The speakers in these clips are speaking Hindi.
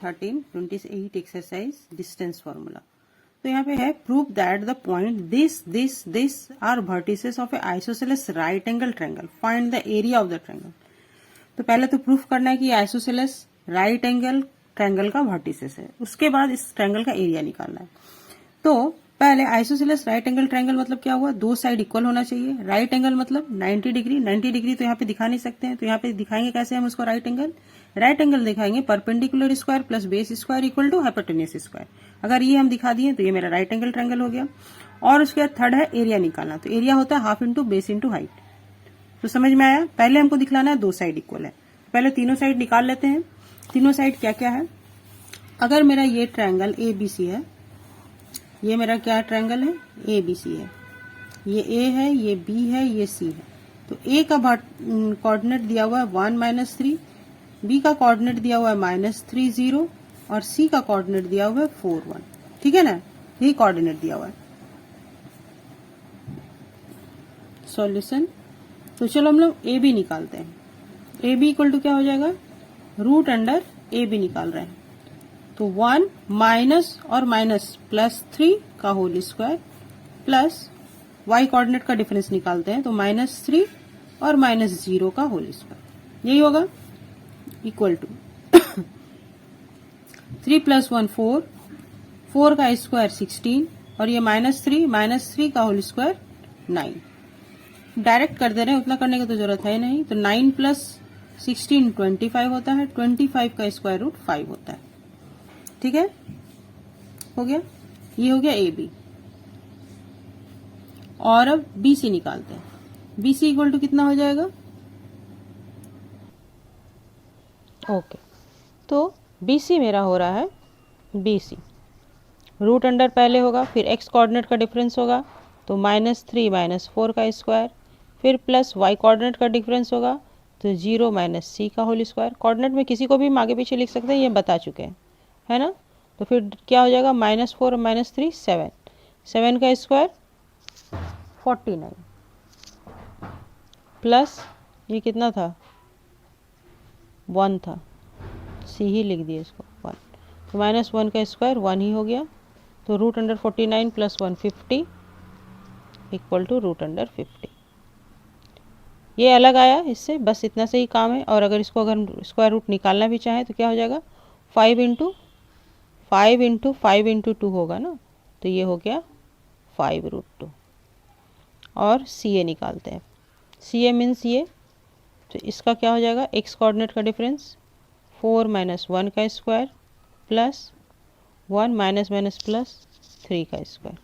1328 एक्सरसाइज डिस्टेंस फॉर्मूला। तो यहाँ पे है prove that the point this are vertices of a isosceles right angle triangle, find the area of the triangle. तो पहले तो प्रूफ करना है कि आइसोसेलेस राइट एंगल ट्रायंगल का वर्टिसेस है, उसके बाद इस ट्रायंगल का एरिया निकालना है। तो पहले आइसोसेलेस राइट एंगल ट्रायंगल मतलब क्या हुआ, दो साइड इक्वल होना चाहिए। राइट एंगल मतलब 90 डिग्री, 90 डिग्री तो यहाँ पे दिखा नहीं सकते हैं, तो यहाँ पे दिखाएंगे कैसे हम उसको राइट एंगल दिखाएंगे perpendicular square plus base square equal to hypotenuse square. अगर ये हम दिखा दिए तो ये मेरा राइट एंगल ट्रायंगल हो गया। और उसके बाद थर्ड है एरिया निकालना, तो एरिया होता है half into base into height. तो समझ में आया, पहले हमको दिखलाना है दो साइड इक्वल है, पहले तीनों साइड निकाल लेते हैं। तीनों साइड क्या क्या है, अगर मेरा ये ट्रायंगल ए बी सी है, ये मेरा क्या ट्रायंगल है ए बी सी है, ये ए है, ये बी है, ये सी है। तो ए का कोऑर्डिनेट दिया हुआ है 1-3, बी का कोऑर्डिनेट दिया हुआ है -3 0 और सी का कोऑर्डिनेट दिया हुआ है 4 1। ठीक है ना, यही कोऑर्डिनेट दिया हुआ है। सॉल्यूशन, तो चलो हम लोग ए बी निकालते हैं। ए बी इक्वल टू क्या हो जाएगा, रूट अंडर ए बी निकाल रहे हैं, तो 1 माइनस और माइनस +3 का whole square plus y coordinate का डिफरेंस निकालते हैं, तो -3 और -0 का होल स्क्वायर, यही होगा इक्वल टू 3 + 1 4, 4 का स्क्वायर 16 और ये -3 का होल स्क्वायर 9। डायरेक्ट कर दे रहे हैं, उतना करने की तो जरूरत है नहीं। तो 9 + 16 25 होता है, 25 का स्क्वायर रूट 5 होता है। ठीक है, हो गया, ये हो गया ए बी। और अब बी सी निकालते हैं। बी सी इक्वल टू कितना हो जाएगा, ओके, तो बी सी मेरा हो रहा है बी सी, रूट अंडर पहले होगा, फिर एक्स कोऑर्डिनेट का डिफरेंस होगा, तो -3 - 4 का स्क्वायर, फिर प्लस वाई कोऑर्डिनेट का डिफरेंस होगा, तो 0 - सी का होल स्क्वायर। कोऑर्डिनेट में किसी को भी आगे पीछे लिख सकते हैं, ये बता चुके हैं, है ना। तो फिर क्या हो जाएगा, -4 और -3 7, 7 का स्क्वायर 49 प्लस ये कितना था 1 था, सी ही लिख दिया इसको 1, तो -1 का स्क्वायर 1 ही हो गया। तो root under 49 + 1 50 equal to root under 50। ये अलग आया इससे, बस इतना से ही काम है। और अगर इसको अगर स्क्वायर रूट निकालना भी चाहें तो क्या हो जाएगा, 5 × 5 × 2 होगा ना, तो ये हो गया 5√2। और सी ए निकालते हैं, सी ए मीन्स ये, तो इसका क्या हो जाएगा, एक्स कोऑर्डिनेट का डिफरेंस 4 - 1 का स्क्वायर प्लस 1 - +3 का square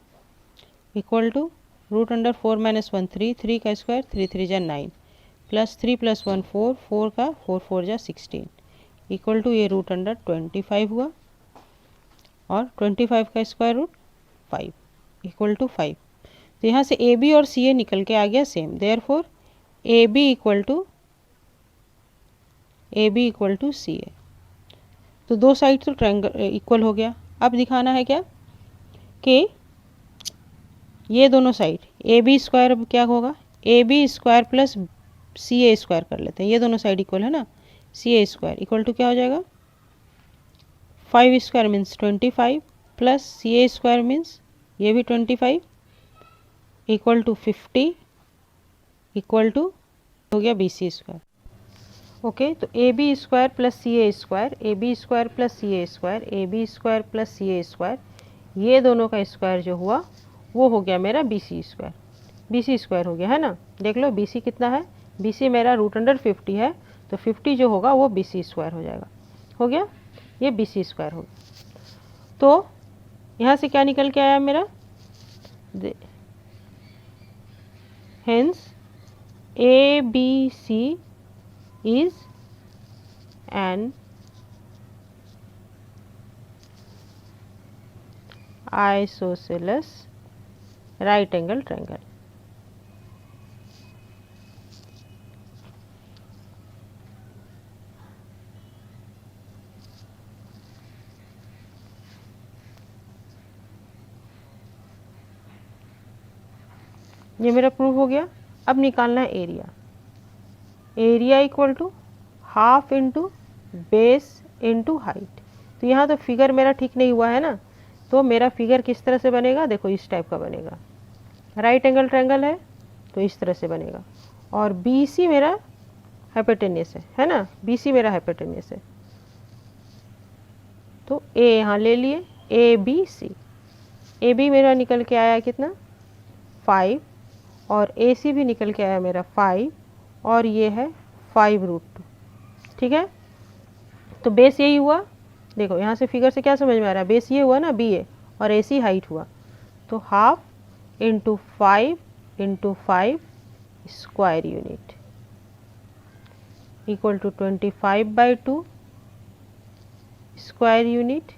equal to root under 4 - 1 3, 3 का स्क्वायर 3 3 जा 9 प्लस 3 + 1 4, 4 का 4 4 जा 16 इक्वल टू ये रूट अंडर 25 हुआ। और 25 का स्क्वायर रूट 5 इक्वल टू 5। तो यहाँ से ए बी और सी ए निकल के आ गया same, therefore A B equal to C A. तो दो साइड तो ट्रायंगल इक्वल हो गया। अब दिखाना है क्या कि ये दोनों साइड ए बी स्क्वायर अब क्या होगा, A B square plus C A square कर लेते हैं, ये दोनों साइड इक्वल है ना, C A square equal to क्या हो जाएगा, 5 square means 25 plus C A square means ये भी 25 इक्वल टू 50 इक्वल टू हो गया बी सी स्क्वायर। ओके, तो A B square plus C A square, A B square plus C A square, A B square plus C A square, ये दोनों का स्क्वायर जो हुआ वो हो गया मेरा B C square. B C square हो गया, है ना। देख लो बी सी कितना है, बी सी मेरा रूट अंडर 50 है, तो 50 जो होगा वो बी सी स्क्वायर हो जाएगा। हो गया, ये बी सी स्क्वायर हो गया। तो यहाँ से क्या निकल के आया मेरा, hence A B C is an isosceles right angle triangle। ये मेरा प्रूफ हो गया। अब निकालना है area. Area equal to half into base into height. तो यहाँ तो फिगर मेरा ठीक नहीं हुआ है ना, तो मेरा फिगर किस तरह से बनेगा, देखो इस टाइप का बनेगा। राइट एंगल ट्रायंगल है तो इस तरह से बनेगा, और बी सी मेरा हाइपोटेन्यूस है ना, बी सी मेरा हाइपोटेन्यूस है। तो ए यहाँ ले लिए, ए बी सी, ए बी मेरा निकल के आया कितना 5, और ए सी भी निकल के आया मेरा 5, और ये है 5√2। ठीक है, तो बेस यही हुआ। देखो यहाँ से फिगर से क्या समझ में आ रहा है, बेस ये हुआ ना बी ए, और ए सी हाइट हुआ, तो 1/2 × 5 × 5 square unit equal to 25/2 square unit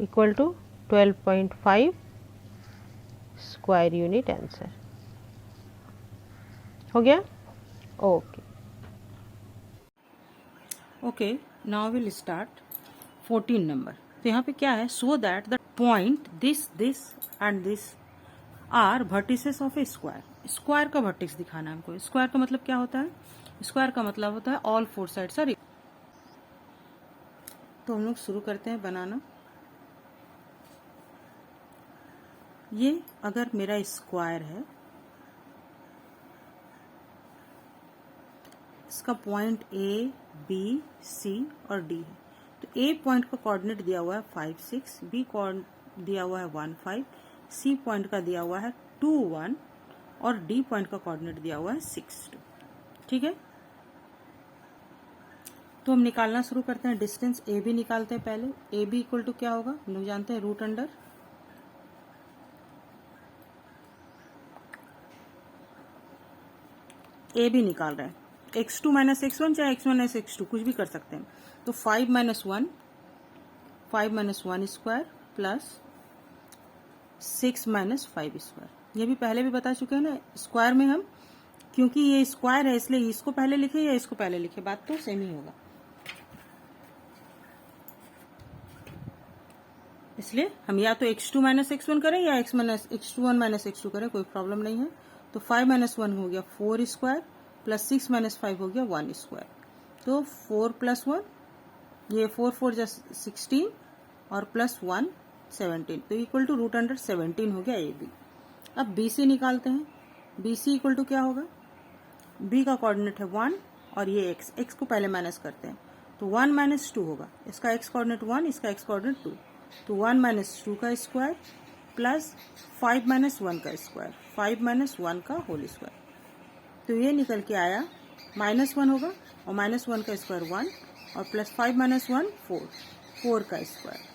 equal to 12.5 square unit. Answer हो गया। Okay okay, now will start 14 नंबर। तो यहाँ पे क्या है, so that the point this this and this are vertices of a square. Square का वर्टिक्स दिखाना है हमको। स्क्वायर का मतलब क्या होता है, स्क्वायर का मतलब होता है ऑल 4 साइड्स आर। तो हम लोग शुरू करते हैं बनाना। ये अगर मेरा स्क्वायर है, इसका पॉइंट ए बी सी और डी है। तो ए पॉइंट का कोऑर्डिनेट दिया हुआ है 5 6, बी दिया हुआ है 1 5, सी पॉइंट का दिया हुआ है 2 1, और डी पॉइंट का कोऑर्डिनेट दिया हुआ है 6 2। ठीक है, तो हम निकालना शुरू करते हैं। डिस्टेंस ए बी निकालते हैं पहले। ए बी इक्वल टू क्या होगा, हम लोग जानते हैं रूट अंडर ए बी निकाल रहे हैं, x2 - x1 चाहे x1 - x2 कुछ भी कर सकते हैं। तो 5 - 1 स्क्वायर प्लस 6 - 5 स्क्वायर। ये भी पहले भी बता चुके हैं ना, स्क्वायर में हम, क्योंकि ये स्क्वायर है इसलिए इसको पहले लिखे या इसको पहले लिखे, बात तो सेम ही होगा। इसलिए हम या तो x2 - x1 करें या x1 - x2 करें, कोई प्रॉब्लम नहीं है। तो 5 - 1 हो गया 4 स्क्वायर प्लस 6 - 5 हो गया 1 स्क्वायर। तो 4 + 1, ये 4 4 जा 16 और प्लस 1 17, तो इक्वल टू रूट अंडर 17 हो गया ए बी। अब बी सी निकालते हैं। बी सी इक्वल टू क्या होगा, बी का कोऑर्डिनेट है 1 और ये x को पहले माइनस करते हैं, तो 1 - 2 होगा। इसका x कोऑर्डिनेट 1, इसका x कोऑर्डिनेट 2, तो 1 - 2 का स्क्वायर प्लस 5 - 1 का स्क्वायर, 5 - 1 का होल स्क्वायर। तो ये निकल के आया -1 होगा, और -1 का स्क्वायर 1, और प्लस 5 - 1 4, 4 का स्क्वायर।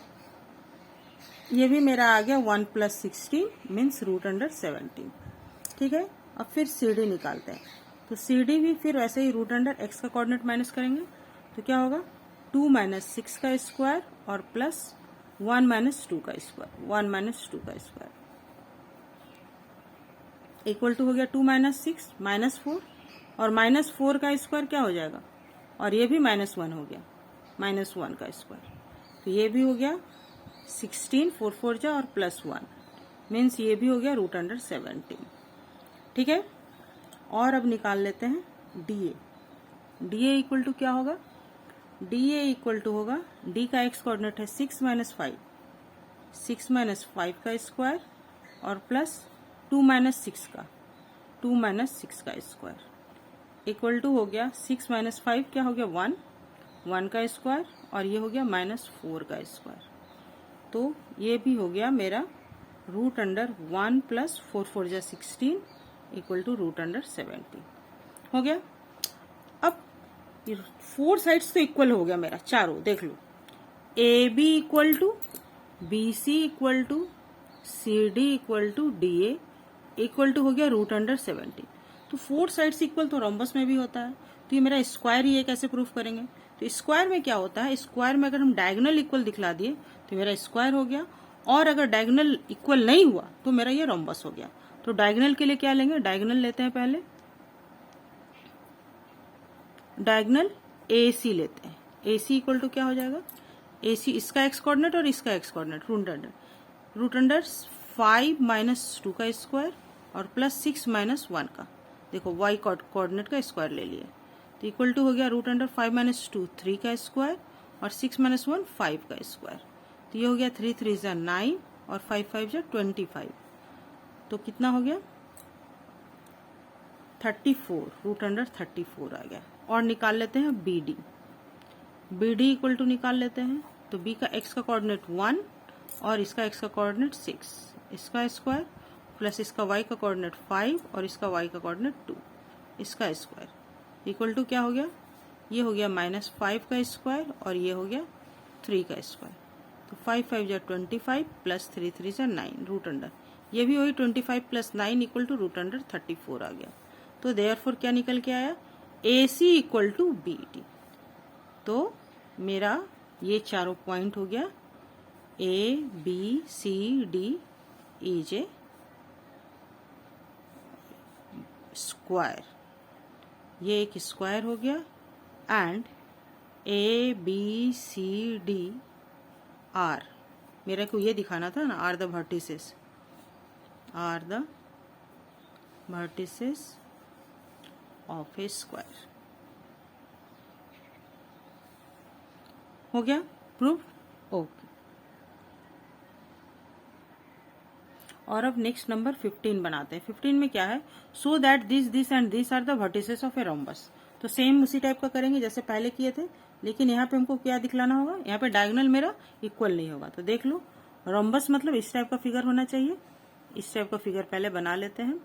ये भी मेरा आ गया 1 + 16 मीन्स रूट अंडर 17। ठीक है, अब फिर सी डी निकालते हैं। तो सी डी भी फिर वैसे ही रूट अंडर x का कोऑर्डिनेट माइनस करेंगे, तो क्या होगा 2 - 6 का स्क्वायर और प्लस 1 - 2 का स्क्वायर, 1 - 2 का स्क्वायर इक्वल टू हो गया 2 - 6 -4, और -4 का स्क्वायर क्या हो जाएगा, और ये भी -1 हो गया, -1 का स्क्वायर। तो ये भी हो गया 16, 4 4 जा और प्लस 1 मीन्स ये भी हो गया रूट अंडर 17। ठीक है, और अब निकाल लेते हैं D A. D A equal to क्या होगा, डी ए इक्वल टू होगा, डी का एक्स कोऑर्डिनेट है 6 - 5, 6 - 5 का स्क्वायर और प्लस 2 - 6 का, 2 - 6 का स्क्वायर इक्वल टू हो गया 6 - 5 क्या हो गया 1, 1 का स्क्वायर, और ये हो गया -4 का स्क्वायर। तो ये भी हो गया मेरा रूट अंडर 1 + 4 4 जा 16 इक्वल टू रूट अंडर 17 हो गया। अब 4 साइड्स तो इक्वल हो गया मेरा, चारों देख लो, A B equal to B C equal to C D equal to D A equal to हो गया रूट अंडर 17। तो 4 साइड्स इक्वल तो रोम्बस में भी होता है, तो ये मेरा स्क्वायर ही है, कैसे प्रूफ करेंगे। तो स्क्वायर में क्या होता है, स्क्वायर में अगर हम डायगोनल इक्वल दिखला दिए तो मेरा स्क्वायर हो गया, और अगर डायगोनल इक्वल नहीं हुआ तो मेरा ये रोम्बस हो गया। तो डायगोनल के लिए क्या लेंगे, डायगोनल लेते हैं पहले, डायगोनल ए सी लेते हैं। ए सी इक्वल टू क्या हो जाएगा, ए सी इसका एक्स कोऑर्डिनेट और इसका एक्स कोऑर्डिनेट रूट अंडर 5 - 2 का स्क्वायर और प्लस 6 - 1 का, देखो y कोऑर्डिनेट का स्क्वायर ले लिए, तो इक्वल टू हो गया रूट अंडर 5 - 2 3 का स्क्वायर और 6 माइनस 1 5 का स्क्वायर। तो ये हो गया 3 3 जा 9 और 5 5 जा 25। तो कितना हो गया 34, रूट अंडर 34 आ गया। और निकाल लेते हैं B D. B D equal to निकाल लेते हैं। तो बी का एक्स का कोऑर्डिनेट 1 और इसका एक्स का कोऑर्डिनेट 6, इसका स्क्वायर प्लस इसका वाई का कोऑर्डिनेट 5 और इसका वाई का कोऑर्डिनेट 2, इसका स्क्वायर इक्वल टू क्या हो गया, ये हो गया -5 का स्क्वायर और ये हो गया 3 का स्क्वायर। तो 5 5 जा 25 प्लस 3 3 जा 9 रूट अंडर, ये भी वही 25 plus 9 equal to root under 34 आ गया। तो देयरफॉर क्या निकल के आया, A C equal to B D. तो मेरा ये चारों पॉइंट हो गया, A B C D E J square, ये एक स्क्वायर हो गया। And A B C D are, मेरे को ये दिखाना था ना, are the vertices, are the vertices of a square. हो गया प्रूफ, ओके। और अब नेक्स्ट नंबर 15 बनाते हैं। 15 में क्या है, so that this and this are the vertices of a rhombus. तो सेम उसी टाइप का करेंगे जैसे पहले किए थे, लेकिन यहाँ पे हमको क्या दिखलाना होगा, यहाँ पे डायगोनल मेरा इक्वल नहीं होगा। तो देख लो, रोम्बस मतलब इस टाइप का फिगर होना चाहिए। इस टाइप का फिगर पहले बना लेते हैं।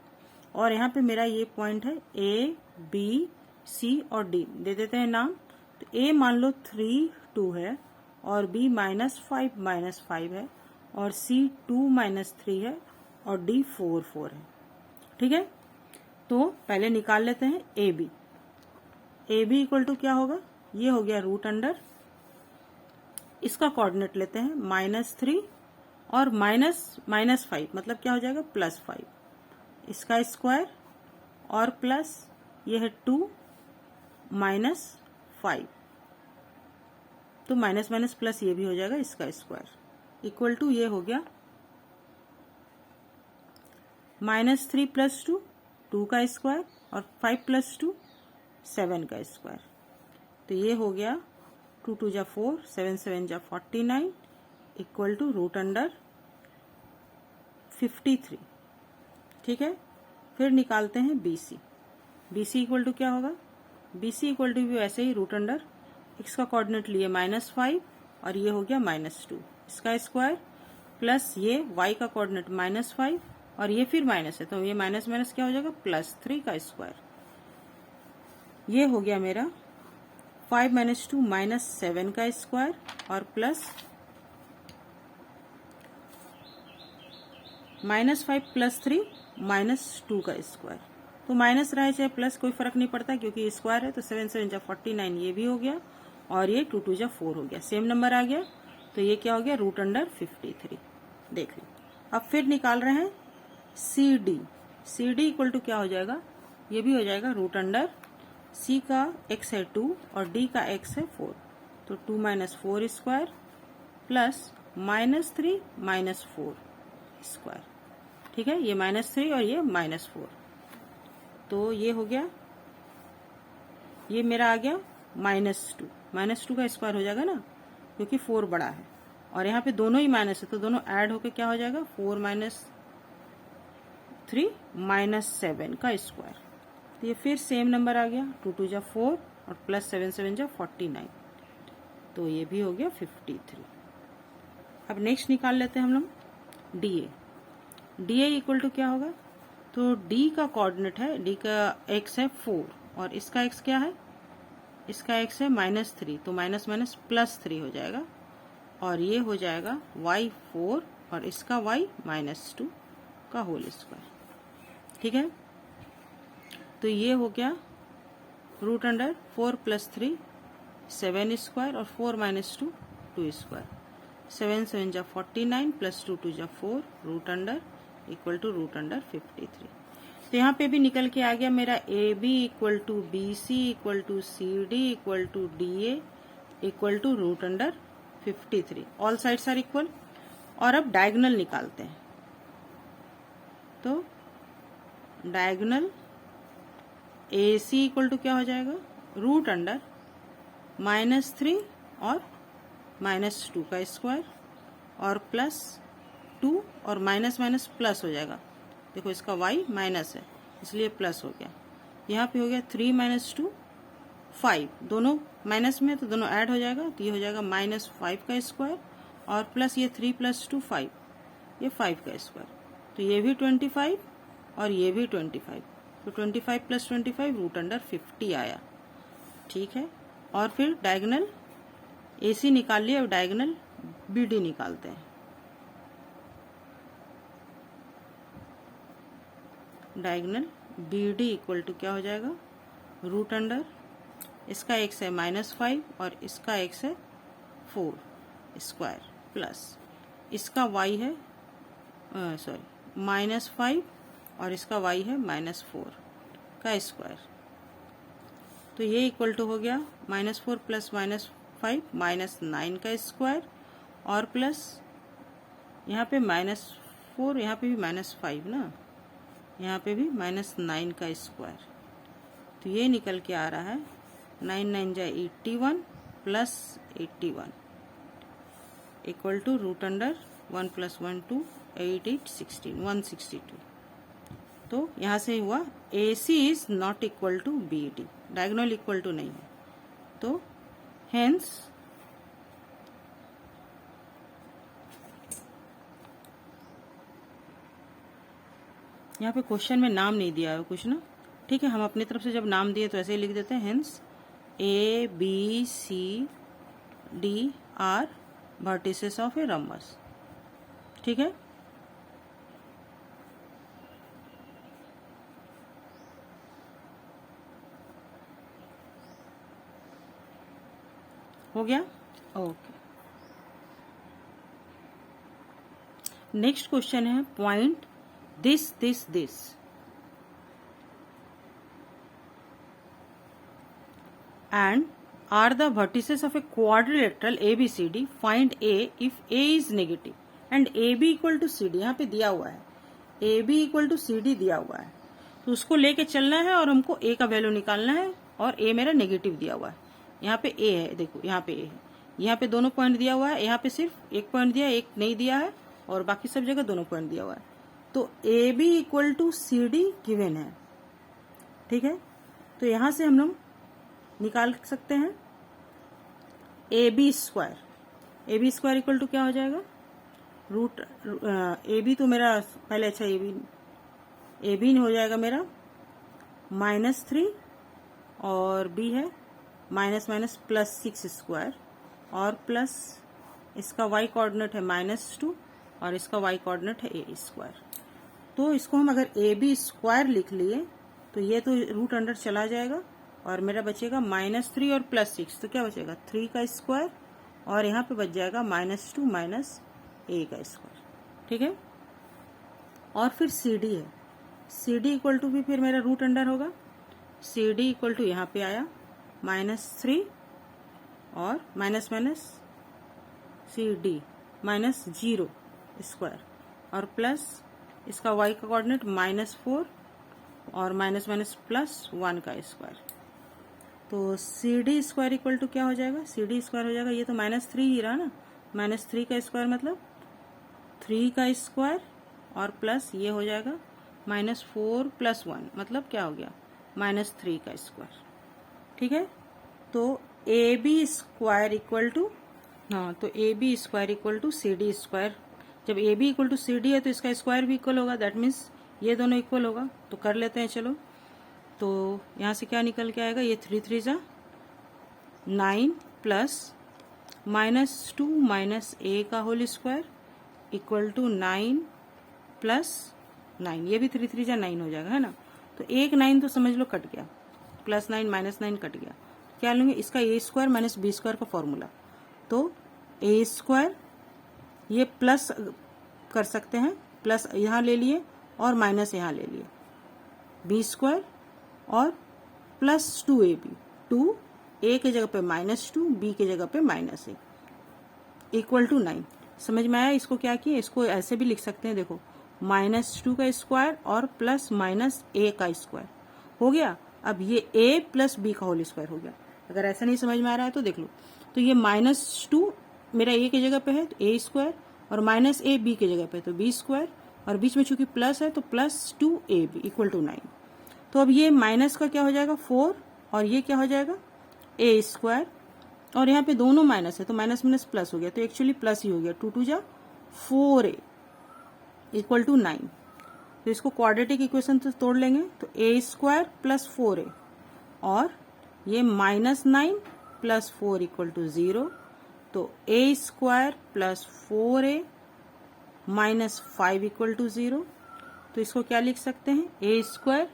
और यहाँ पे मेरा ये पॉइंट है ए बी सी और डी, दे देते हैं नाम। तो ए मान लो 3 2 है और बी -5 -5 है और सी 2 -3 है और डी 4 4 है। ठीक है, तो पहले निकाल लेते हैं A B. A B equal to क्या होगा, ये हो गया रूट अंडर, इसका कोऑर्डिनेट लेते हैं -3 और -5 मतलब क्या हो जाएगा +5, इसका स्क्वायर और प्लस ये है 2 -5, तो माइनस माइनस प्लस ये भी हो जाएगा, इसका स्क्वायर इक्वल टू ये हो गया -3 + 2 2 का स्क्वायर और 5 + 2 7 का स्क्वायर। तो ये हो गया 2 2 जा 4 7 7 जा 49 इक्वल टू रूट अंडर 53। ठीक है, फिर निकालते हैं B C. B C equal to क्या होगा, बी सी इक्वल टू भी वैसे ही रूट अंडर, एक्स का कोऑर्डिनेट लिए -5 और ये हो गया -2, इसका स्क्वायर प्लस ये वाई का कोऑर्डिनेट -5 और ये फिर माइनस है, तो ये माइनस माइनस क्या हो जाएगा +3 का स्क्वायर। ये हो गया मेरा 5 - 2 -7 का स्क्वायर और प्लस -5 + 3 -2 का स्क्वायर। तो माइनस रहे चाहे प्लस कोई फर्क नहीं पड़ता क्योंकि स्क्वायर है। तो 7 7 जा 49 ये भी हो गया और ये 2 2 जा 4 हो गया, सेम नंबर आ गया। तो ये क्या हो गया रूट अंडर 53। देख लो, अब फिर निकाल रहे हैं C D. C D equal to क्या हो जाएगा, ये भी हो जाएगा रूट अंडर, सी का x है 2 और डी का x है 4, तो 2 - 4 स्क्वायर प्लस -3 - 4 स्क्वायर। ठीक है, ये -3 और ये -4, तो ये हो गया, ये मेरा आ गया -2। -2 का स्क्वायर हो जाएगा ना, क्योंकि 4 बड़ा है और यहाँ पे दोनों ही माइनस है, तो दोनों ऐड होके क्या हो जाएगा 4 - 3 -7 का स्क्वायर। तो ये फिर सेम नंबर आ गया, 2 2 जा 4 और प्लस 7 7 जा 49, तो ये भी हो गया 53। अब नेक्स्ट निकाल लेते हैं हम लोग D A. D A equal to क्या होगा, तो डी का कोऑर्डिनेट है, डी का x है 4 और इसका x क्या है, इसका x है -3, तो माइनस माइनस +3 हो जाएगा और ये हो जाएगा y 4 और इसका y -2 का होल स्क्वायर। ठीक है, तो ये हो गया रूट अंडर 4 + 3 7 स्क्वायर और 4 - 2 2 स्क्वायर, 7 7 जा 49 प्लस 2 2 जा 4 root under equal to root under 53। तो यहाँ पे भी निकल के आ गया मेरा A B equal to B C equal to C D equal to D A equal to root under 53, all sides are equal. और अब डायगोनल निकालते हैं, तो diagonal A C equal to क्या हो जाएगा, रूट अंडर -3 और -2 का स्क्वायर और +2 और माइनस माइनस प्लस हो जाएगा। देखो इसका y माइनस है इसलिए प्लस हो गया। यहाँ पे हो गया 3 - 2 5, दोनों माइनस में तो दोनों ऐड हो जाएगा, तो ये हो जाएगा -5 का स्क्वायर और प्लस ये 3 + 2 5, ये 5 का स्क्वायर। तो ये भी 25 और ये भी 25, तो 25 + 25 √50 आया। ठीक है, और फिर डायगोनल AC निकाल लिया, और डायगोनल BD निकालते हैं। डायगोनल BD इक्वल टू क्या हो जाएगा, √ इसका x है -5 और इसका x है 4 स्क्वायर प्लस इसका y है -5 और इसका y है -4 का स्क्वायर। तो ये इक्वल टू हो गया -4 + -5 -9 का स्क्वायर और प्लस यहाँ पे -4, यहाँ पे भी -5 ना, यहाँ पे भी -9 का स्क्वायर। तो ये निकल के आ रहा है 9 × 9 = 81 + 81 इक्वल टू √1 + 1 2 8 8 16 162। तो यहाँ से हुआ AC is not equal to BD, diagonal equal to नहीं है। तो हेंस यहाँ पे क्वेश्चन में नाम नहीं दिया है कुछ ना, ठीक है, हम अपनी तरफ से जब नाम दिए तो ऐसे ही लिख देते हैं। Hence A B C D are vertices of a rhombus. ठीक है, हो गया। ओके, नेक्स्ट क्वेश्चन है point this this this and are the vertices of a quadrilateral ABCD. Find A if A is negative and AB equal to CD. यहाँ पे दिया हुआ है AB equal to CD दिया हुआ है, तो उसको लेके चलना है और हमको A का वैल्यू निकालना है, और A मेरा नेगेटिव दिया हुआ है। यहाँ पे A है, देखो यहाँ पे A है, यहाँ पे दोनों पॉइंट दिया हुआ है, यहाँ पे सिर्फ एक पॉइंट दिया, एक नहीं दिया है, और बाकी सब जगह दोनों पॉइंट दिया हुआ है। तो AB equal to CD given है। ठीक है, तो यहाँ से हम लोग निकाल सकते हैं AB स्क्वायर इक्वल टू क्या हो जाएगा, AB तो मेरा पहले, अच्छा AB हो जाएगा मेरा -3 और B है +6 स्क्वायर और प्लस इसका y कोऑर्डिनेट है -2 और इसका y कोऑर्डिनेट है A स्क्वायर। तो इसको हम अगर AB स्क्वायर लिख लिए तो ये तो √अंडर चला जाएगा और मेरा बचेगा -3 और +6, तो क्या बचेगा 3 का स्क्वायर और यहाँ पे बच जाएगा -2 - A का स्क्वायर। ठीक है, और फिर CD है, CD इक्वल टू भी फिर मेरा √अंडर होगा, CD इक्वल टू यहाँ पे आया -3 और माइनस CD -0 स्क्वायर और प्लस इसका y का कोऑर्डिनेट -4 और +1 का स्क्वायर। तो CD स्क्वायर इक्वल टू क्या हो जाएगा, CD स्क्वायर हो जाएगा, ये तो -3 ही रहा ना, -3 का स्क्वायर मतलब 3 का स्क्वायर और प्लस ये हो जाएगा -4 + 1 मतलब क्या हो गया -3 का स्क्वायर। ठीक है, तो AB स्क्वायर इक्वल टू, हाँ, तो AB square equal to CD square. जब AB इक्वल टू CD है तो इसका स्क्वायर भी इक्वल होगा, दैट मीन्स ये दोनों इक्वल होगा। तो कर लेते हैं, चलो। तो यहाँ से क्या निकल के आएगा, ये 3 3 जा 9 प्लस -2 - A का होल स्क्वायर इक्वल टू 9 + 9, ये भी 3 3 जा 9 हो जाएगा, है ना। तो एक 9 तो समझ लो कट गया, +9 - 9 कट गया। क्या लेंगे, इसका A स्क्वायर - B स्क्वायर का फॉर्मूला। तो A स्क्वायर ये प्लस कर सकते हैं, प्लस यहाँ ले लिए और माइनस यहाँ ले लिए, B स्क्वायर और प्लस 2AB, 2 A के जगह पे -2, B के जगह पे -1 इक्वल टू 9। समझ में आया। इसको क्या किए, इसको ऐसे भी लिख सकते हैं, देखो -2 का स्क्वायर और प्लस -A का स्क्वायर हो गया। अब ये A + B का होल स्क्वायर हो गया। अगर ऐसा नहीं समझ में आ रहा है तो देख लो, तो ये -2 मेरा ए की जगह पे है तो ए स्क्वायर, और माइनस ए बी की जगह पे तो बी स्क्वायर, और बीच में चूंकि प्लस है तो +2ab इक्वल टू 9। तो अब ये माइनस का क्या हो जाएगा 4, और ये क्या हो जाएगा ए स्क्वायर, और यहाँ पे दोनों माइनस है तो माइनस माइनस प्लस हो गया, तो एक्चुअली प्लस ही हो गया, 2 2 4a इक्वल टू 9। तो इसको क्वाड्रेटिक इक्वेशन से तोड़ लेंगे तो ए स्क्वायर प्लस 4a, और ये -9 प्लस 4 इक्वल टू 0, तो A square plus 4a minus 5 equal to 0। तो इसको क्या लिख सकते हैं ए स्क्वायर,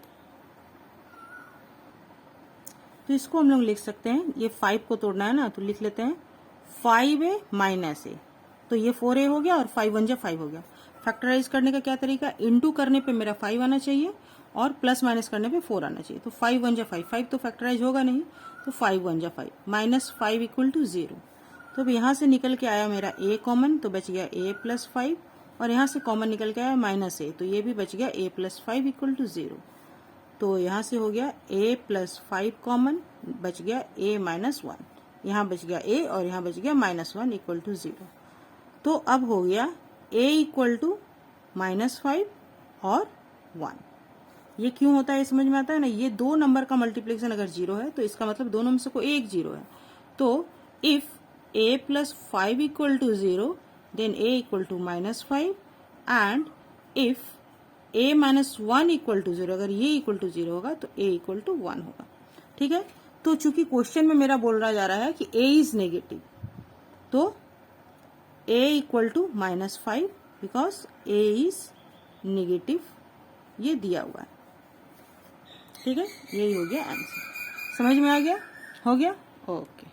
तो इसको हम लोग लिख सकते हैं, ये 5 को तोड़ना है ना तो लिख लेते हैं 5a माइनस ए, तो ये 4a हो गया और 5 1 5 हो गया। फैक्टराइज करने का क्या तरीका, इनटू करने पे मेरा 5 आना चाहिए और प्लस माइनस करने पे 4 आना चाहिए। तो 5 1 5, 5 तो फैक्टराइज होगा नहीं, तो 5 1 5 माइनस 5 इक्वल टू 0। तो अब यहाँ से निकल के आया मेरा a कॉमन, तो बच गया a प्लस 5, और यहाँ से कॉमन निकल के आया -a, तो ये भी बच गया a प्लस 5 इक्वल टू 0। तो यहाँ से हो गया a प्लस 5 कॉमन, बच गया a माइनस 1, यहाँ बच गया a और यहाँ बच गया -1 इक्वल टू 0। तो अब हो गया a इक्वल टू -5 और 1। ये क्यों होता है समझ में आता है ना, ये दो नंबर का मल्टीप्लिकेशन अगर 0 है तो इसका मतलब दोनों में से कोई एक 0 है। तो if a plus 5 equal to 0 then a equal to -5, and if a minus 1 equal to 0, अगर ये इक्वल टू 0 होगा तो a इक्वल टू 1 होगा। ठीक है, तो चूंकि क्वेश्चन में मेरा बोल रहा जा रहा है कि a इज नेगेटिव, तो a equal to -5 because a is negative, ये दिया हुआ है। ठीक है, यही हो गया आंसर। समझ में आ गया, हो गया, ओके।